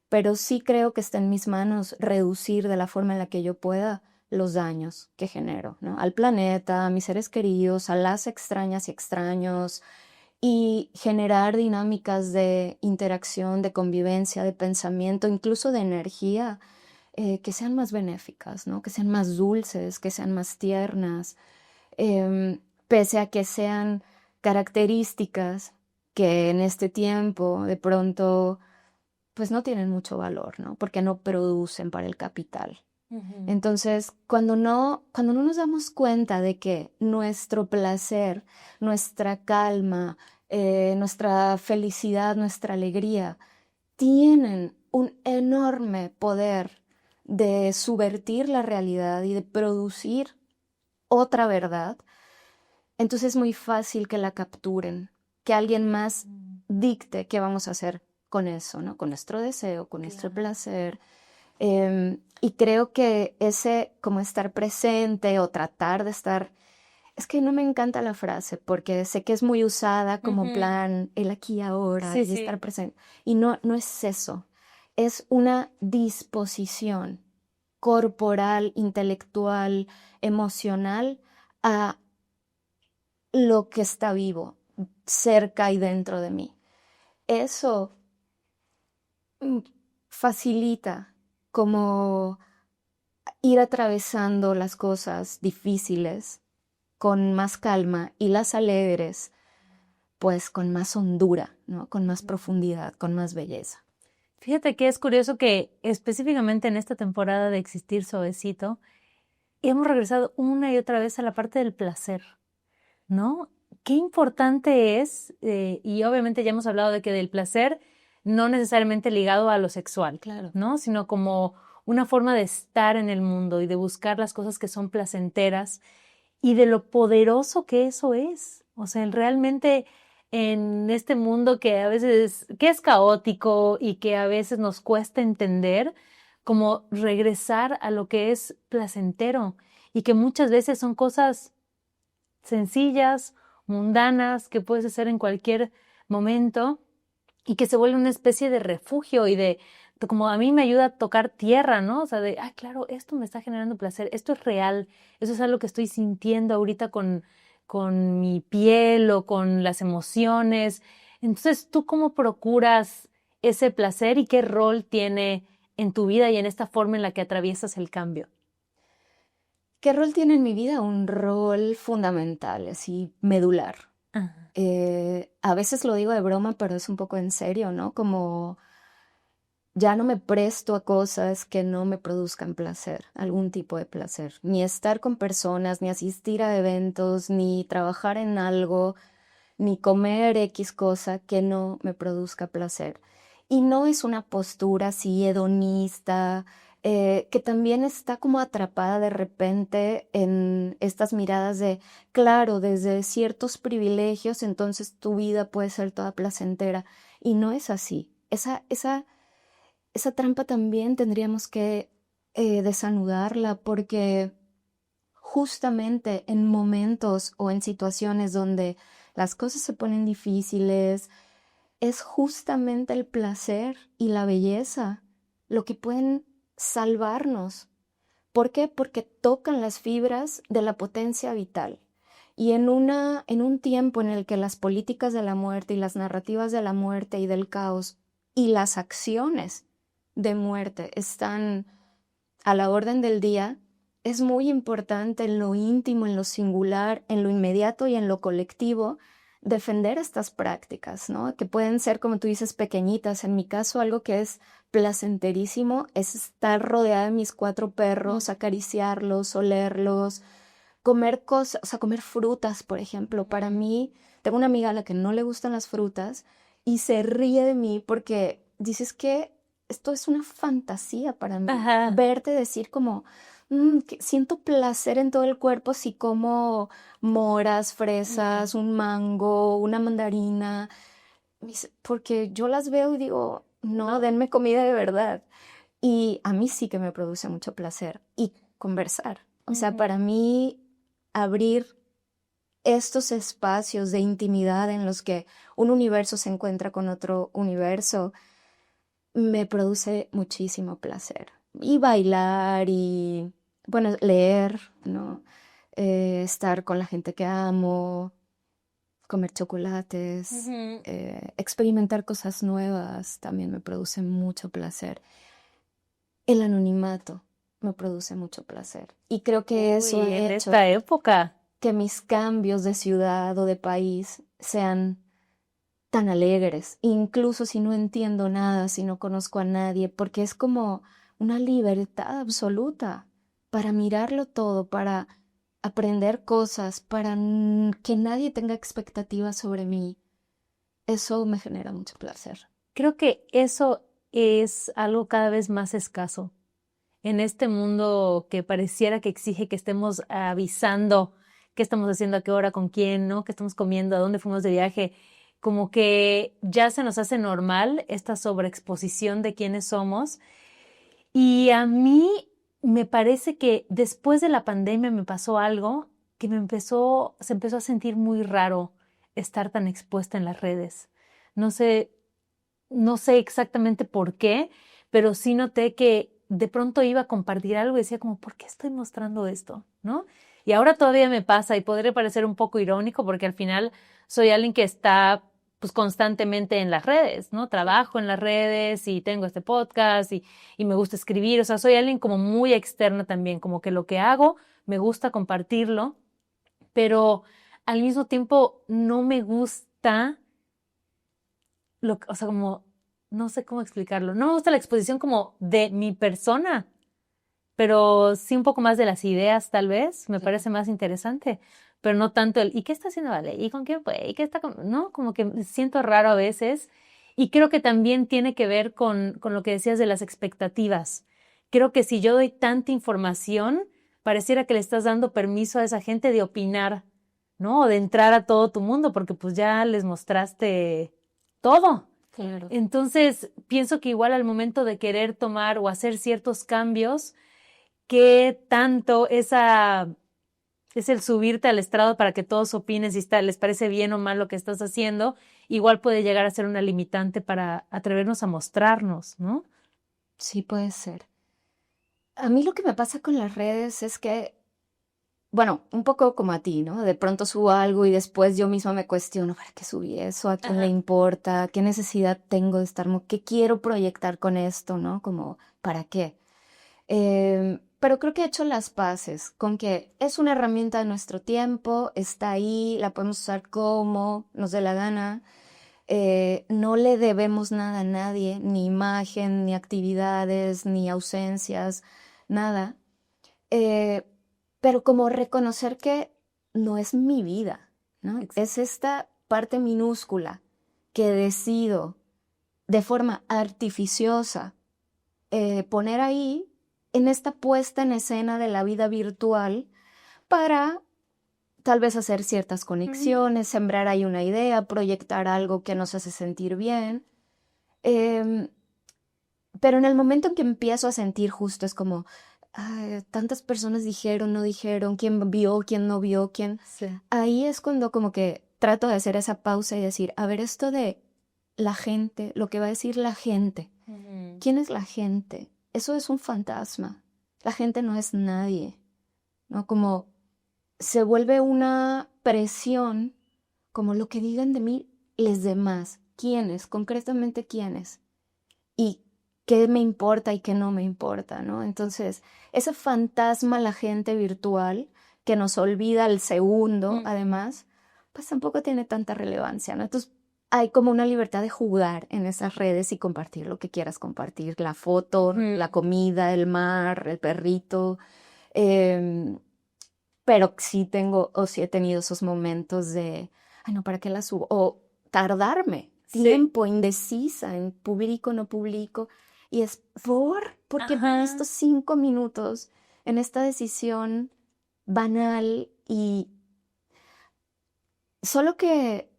pero sí creo que está en mis manos reducir de la forma en la que yo pueda los daños que genero, ¿no? Al planeta, a mis seres queridos, a las extrañas y extraños, y generar dinámicas de interacción, de convivencia, de pensamiento, incluso de energía, que sean más benéficas, ¿no? Que sean más dulces, que sean más tiernas, pese a que sean características que en este tiempo de pronto pues no tienen mucho valor, ¿no? Porque no producen para el capital. Entonces, cuando no nos damos cuenta de que nuestro placer, nuestra calma, nuestra felicidad, nuestra alegría, tienen un enorme poder de subvertir la realidad y de producir otra verdad, entonces es muy fácil que la capturen, que alguien más dicte qué vamos a hacer con eso, ¿no? Con nuestro deseo, con nuestro placer. Y creo que ese como estar presente o tratar de estar, es que no me encanta la frase porque sé que es muy usada como plan el aquí y ahora y estar presente. Y no es eso, es una disposición corporal, intelectual, emocional a lo que está vivo, cerca y dentro de mí. Eso facilita como ir atravesando las cosas difíciles con más calma y las alegres, pues con más hondura, ¿no? Con más profundidad, con más belleza. Fíjate que es curioso que específicamente en esta temporada de Existir Suavecito hemos regresado una y otra vez a la parte del placer, ¿no? Qué importante es, y obviamente ya hemos hablado de que del placer no necesariamente ligado a lo sexual, Claro, ¿no? Sino como una forma de estar en el mundo y de buscar las cosas que son placenteras y de lo poderoso que eso es. O sea, realmente en este mundo que a veces, que es caótico y que a veces nos cuesta entender, como regresar a lo que es placentero y que muchas veces son cosas sencillas, mundanas, que puedes hacer en cualquier momento y que se vuelve una especie de refugio y de como a mí me ayuda a tocar tierra, ¿no? O sea, claro, esto me está generando placer, esto es real, eso es algo que estoy sintiendo ahorita con mi piel o con las emociones. Entonces, ¿tú cómo procuras ese placer y qué rol tiene en tu vida y en esta forma en la que atraviesas el cambio? ¿Qué rol tiene en mi vida? Un rol fundamental, así medular. Ajá. A veces lo digo de broma, pero es un poco en serio, ¿no? Como ya no me presto a cosas que no me produzcan placer, algún tipo de placer. Ni estar con personas, ni asistir a eventos, ni trabajar en algo, ni comer X cosa que no me produzca placer. Y no es una postura así hedonista, que también está como atrapada de repente en estas miradas de, claro, desde ciertos privilegios, entonces tu vida puede ser toda placentera. Y no es así. Esa trampa también tendríamos que desanudarla porque justamente en momentos o en situaciones donde las cosas se ponen difíciles, es justamente el placer y la belleza lo que pueden salvarnos. ¿Por qué? Porque tocan las fibras de la potencia vital. Y en un tiempo en el que las políticas de la muerte y las narrativas de la muerte y del caos y las acciones de muerte están a la orden del día, es muy importante en lo íntimo, en lo singular, en lo inmediato y en lo colectivo, defender estas prácticas, ¿no? Que pueden ser, como tú dices, pequeñitas. En mi caso, algo que es placenterísimo es estar rodeada de mis 4 perros, acariciarlos, olerlos, comer cosas, o sea, comer frutas, por ejemplo. Para mí, tengo una amiga a la que no le gustan las frutas y se ríe de mí porque dices que esto es una fantasía para mí. Ajá. Verte decir como, que siento placer en todo el cuerpo si como moras, fresas, un mango, una mandarina, porque yo las veo y digo, no, denme comida de verdad. Y a mí sí que me produce mucho placer y conversar. O sea, para mí abrir estos espacios de intimidad en los que un universo se encuentra con otro universo me produce muchísimo placer. Y bailar y, bueno, leer, ¿no? Estar con la gente que amo, comer chocolates, Ujú. experimentar cosas nuevas también me produce mucho placer. El anonimato me produce mucho placer. Y creo que eso Uy, ha en hecho esta época. que mis cambios de ciudad o de país sean tan alegres, incluso si no entiendo nada, si no conozco a nadie, porque es como una libertad absoluta para mirarlo todo, para aprender cosas, para que nadie tenga expectativas sobre mí. Eso me genera mucho placer. Creo que eso es algo cada vez más escaso en este mundo que pareciera que exige que estemos avisando qué estamos haciendo, a qué hora, con quién, ¿no? Qué estamos comiendo, a dónde fuimos de viaje. Como que ya se nos hace normal esta sobreexposición de quiénes somos. Y a mí me parece que después de la pandemia me pasó algo que se empezó a sentir muy raro estar tan expuesta en las redes. No sé, no sé exactamente por qué, pero sí noté que de pronto iba a compartir algo y decía como, ¿por qué estoy mostrando esto? ¿No? Y ahora todavía me pasa y podría parecer un poco irónico porque al final soy alguien que está pues constantemente en las redes, ¿no? Trabajo en las redes y tengo este podcast y me gusta escribir, o sea, soy alguien como muy externa también, como que lo que hago me gusta compartirlo, pero al mismo tiempo no me gusta o sea, como, no sé cómo explicarlo. No me gusta la exposición como de mi persona, pero sí un poco más de las ideas, tal vez. Me parece más interesante, pero no tanto ¿y qué está haciendo Vale? ¿Y con quién fue? ¿Y qué está con...? No, como que me siento raro a veces. Y creo que también tiene que ver con lo que decías de las expectativas. Creo que si yo doy tanta información, pareciera que le estás dando permiso a esa gente de opinar, ¿no? O de entrar a todo tu mundo, porque pues ya les mostraste todo. Claro. Entonces, pienso que igual al momento de querer tomar o hacer ciertos cambios, ¿qué tanto es el subirte al estrado para que todos opinen si les parece bien o mal lo que estás haciendo? Igual puede llegar a ser una limitante para atrevernos a mostrarnos, ¿no? Sí, puede ser. A mí lo que me pasa con las redes es que, bueno, un poco como a ti, ¿no? De pronto subo algo y después yo misma me cuestiono, ¿para qué subí eso? ¿A quién le importa? ¿Qué necesidad tengo de estar? ¿Qué quiero proyectar con esto, no? Como, ¿para qué? Pero creo que he hecho las paces con que es una herramienta de nuestro tiempo, está ahí, la podemos usar como nos dé la gana. No le debemos nada a nadie, ni imagen, ni actividades, ni ausencias, nada. Eh, pero como reconocer que no es mi vida, ¿no? Es esta parte minúscula que decido de forma artificiosa poner ahí en esta puesta en escena de la vida virtual para tal vez hacer ciertas conexiones, sembrar ahí una idea, proyectar algo que nos hace sentir bien. Em, pero en el momento en que empiezo a sentir justo es como, "Ay, tantas personas dijeron, no dijeron, quién vio, quién no vio, quién." Sí. Ahí es cuando como que trato de hacer esa pausa y decir, a ver, esto de la gente, lo que va a decir la gente. ¿Quién es la gente? Eso es un fantasma. La gente no es nadie, ¿no? Como se vuelve una presión, como lo que digan de mí los demás. ¿Quiénes? Concretamente, ¿quiénes? Y qué me importa y qué no me importa, ¿no? Entonces, ese fantasma, la gente virtual, que nos olvida al segundo, además, pues tampoco tiene tanta relevancia, ¿no? Entonces, hay como una libertad de jugar en esas redes y compartir lo que quieras compartir, la foto, la comida, el mar, el perrito. Pero sí tengo, o sí he tenido esos momentos de, ay, no, ¿para qué la subo? O tardarme, tiempo, indecisa en publico, no publico. Y es porque estos 5 minutos en esta decisión banal y solo que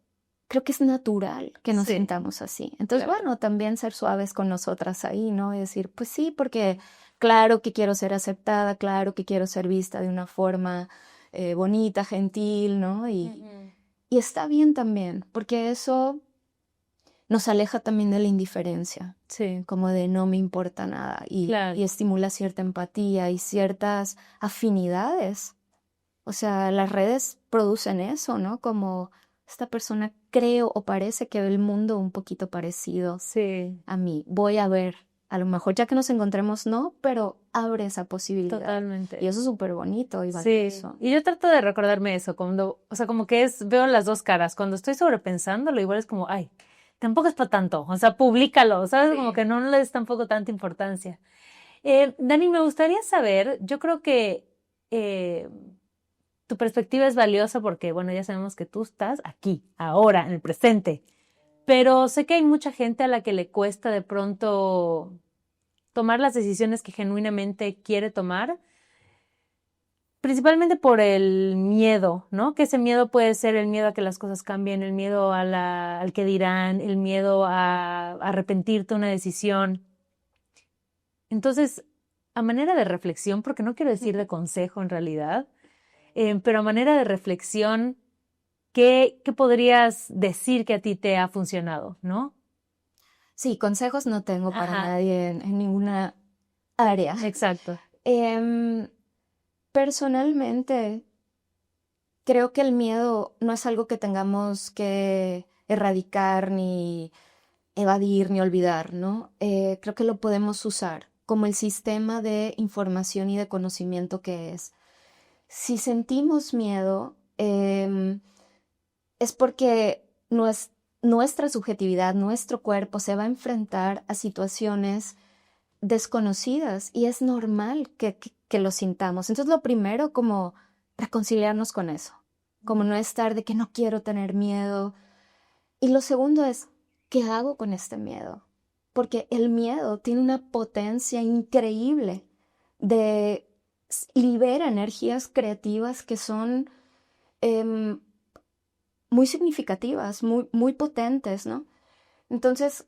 creo que es natural que nos sintamos así. Entonces, bueno, también ser suaves con nosotras ahí, ¿no? Y decir, pues sí, porque claro que quiero ser aceptada, claro que quiero ser vista de una forma bonita, gentil, ¿no? Y está bien también, porque eso nos aleja también de la indiferencia, como de no me importa nada, y estimula cierta empatía y ciertas afinidades. O sea, las redes producen eso, ¿no? Como esta persona creo o parece que ve el mundo un poquito parecido a mí. Voy a ver, a lo mejor ya que nos encontremos, no, pero abre esa posibilidad. Totalmente. Y eso es súper bonito y valioso. Y yo trato de recordarme eso, o sea, como que veo las dos caras. Cuando estoy sobrepensándolo, igual es como, ay, tampoco es para tanto, o sea, públicalo, ¿sabes? Como que no le des tampoco tanta importancia. Dani, me gustaría saber, yo creo que tu perspectiva es valiosa porque, bueno, ya sabemos que tú estás aquí, ahora, en el presente, pero sé que hay mucha gente a la que le cuesta de pronto tomar las decisiones que genuinamente quiere tomar, principalmente por el miedo, ¿no? Que ese miedo puede ser el miedo a que las cosas cambien, el miedo al que dirán, el miedo a arrepentirte de una decisión. Entonces, a manera de reflexión, porque no quiero decir de consejo en realidad, pero a manera de reflexión, ¿qué podrías decir que a ti te ha funcionado, no? Sí, consejos no tengo para nadie en ninguna área. Exacto. Personalmente, creo que el miedo no es algo que tengamos que erradicar, ni evadir, ni olvidar, ¿no? Creo que lo podemos usar como el sistema de información y de conocimiento que es. Si sentimos miedo, es porque nuestra subjetividad, nuestro cuerpo se va a enfrentar a situaciones desconocidas y es normal que lo sintamos. Entonces, lo primero, como reconciliarnos con eso, como no estar de que no quiero tener miedo. Y lo segundo es, ¿qué hago con este miedo? Porque el miedo tiene una potencia increíble libera energías creativas que son muy significativas, muy, muy potentes, ¿no? Entonces,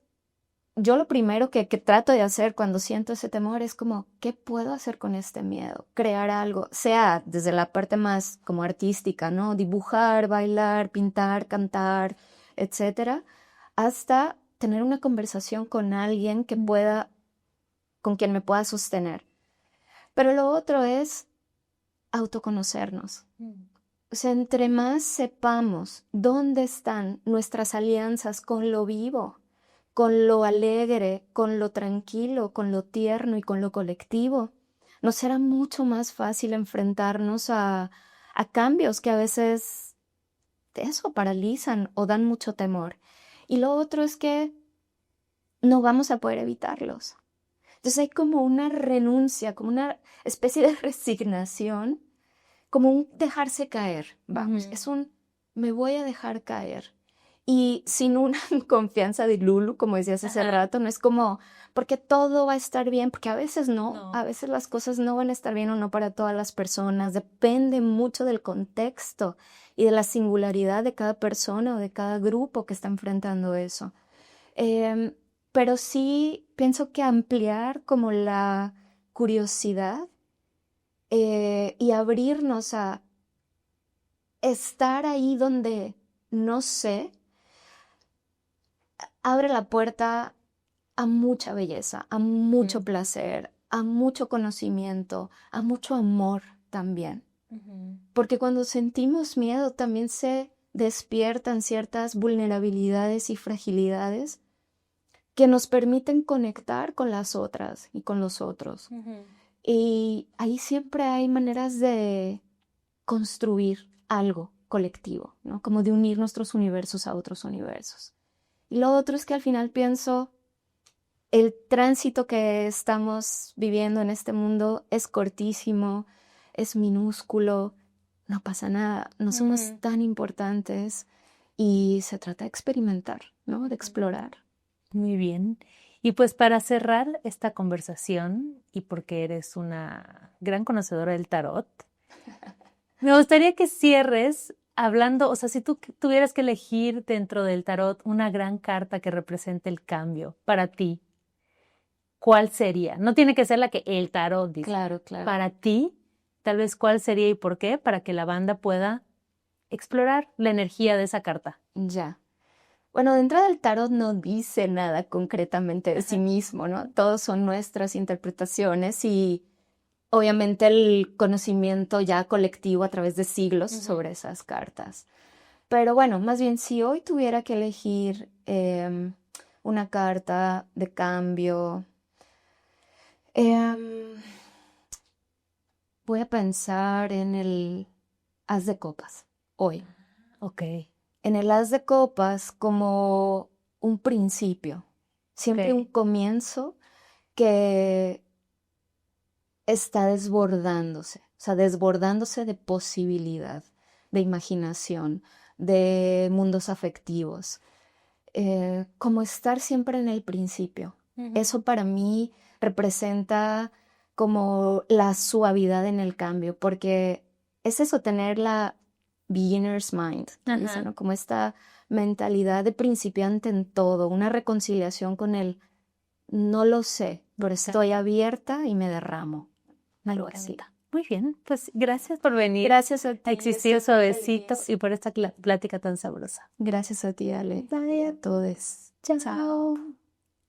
yo lo primero que trato de hacer cuando siento ese temor es como, ¿qué puedo hacer con este miedo? Crear algo, sea desde la parte más como artística, ¿no? Dibujar, bailar, pintar, cantar, etcétera, hasta tener una conversación con alguien que pueda, con quien me pueda sostener. Pero lo otro es autoconocernos. O sea, entre más sepamos dónde están nuestras alianzas con lo vivo, con lo alegre, con lo tranquilo, con lo tierno y con lo colectivo, nos será mucho más fácil enfrentarnos a cambios que a veces eso paralizan o dan mucho temor. Y lo otro es que no vamos a poder evitarlos. Entonces hay como una renuncia, como una especie de resignación, como un dejarse caer, vamos, es un me voy a dejar caer. Y sin una confianza de Lulu, como decías hace rato, no es como, porque todo va a estar bien, porque a veces no, a veces las cosas no van a estar bien o no para todas las personas, depende mucho del contexto y de la singularidad de cada persona o de cada grupo que está enfrentando eso. Pero sí pienso que ampliar como la curiosidad y abrirnos a estar ahí donde no sé, abre la puerta a mucha belleza, a mucho placer, a mucho conocimiento, a mucho amor también. Porque cuando sentimos miedo también se despiertan ciertas vulnerabilidades y fragilidades que nos permiten conectar con las otras y con los otros. Y ahí siempre hay maneras de construir algo colectivo, ¿no? Como de unir nuestros universos a otros universos. Y lo otro es que al final pienso, el tránsito que estamos viviendo en este mundo es cortísimo, es minúsculo, no pasa nada, no somos tan importantes y se trata de experimentar, ¿no? De explorar. Muy bien. Y pues para cerrar esta conversación, y porque eres una gran conocedora del tarot, me gustaría que cierres hablando, o sea, si tú tuvieras que elegir dentro del tarot una gran carta que represente el cambio para ti, ¿cuál sería? No tiene que ser la que el tarot dice. Claro, claro. Para ti, tal vez cuál sería y por qué, para que la banda pueda explorar la energía de esa carta. Ya. Bueno, de entrada el tarot no dice nada concretamente de sí mismo, ¿no? Todos son nuestras interpretaciones y obviamente el conocimiento ya colectivo a través de siglos sobre esas cartas. Pero bueno, más bien si hoy tuviera que elegir una carta de cambio, voy a pensar en el As de Copas hoy. Ok. En el As de Copas como un principio, siempre un comienzo que está desbordándose, o sea, desbordándose de posibilidad, de imaginación, de mundos afectivos, como estar siempre en el principio. Eso para mí representa como la suavidad en el cambio, porque es eso, tener la beginner's mind, dice, ¿no? Como esta mentalidad de principiante en todo, una reconciliación con el no lo sé, pero estoy abierta y me derramo. Algo así. Muy bien, pues gracias por venir. Gracias a ti. A Existir Suavecito y por esta plática tan sabrosa. Gracias a ti, Ale. Bye a todos. Chao.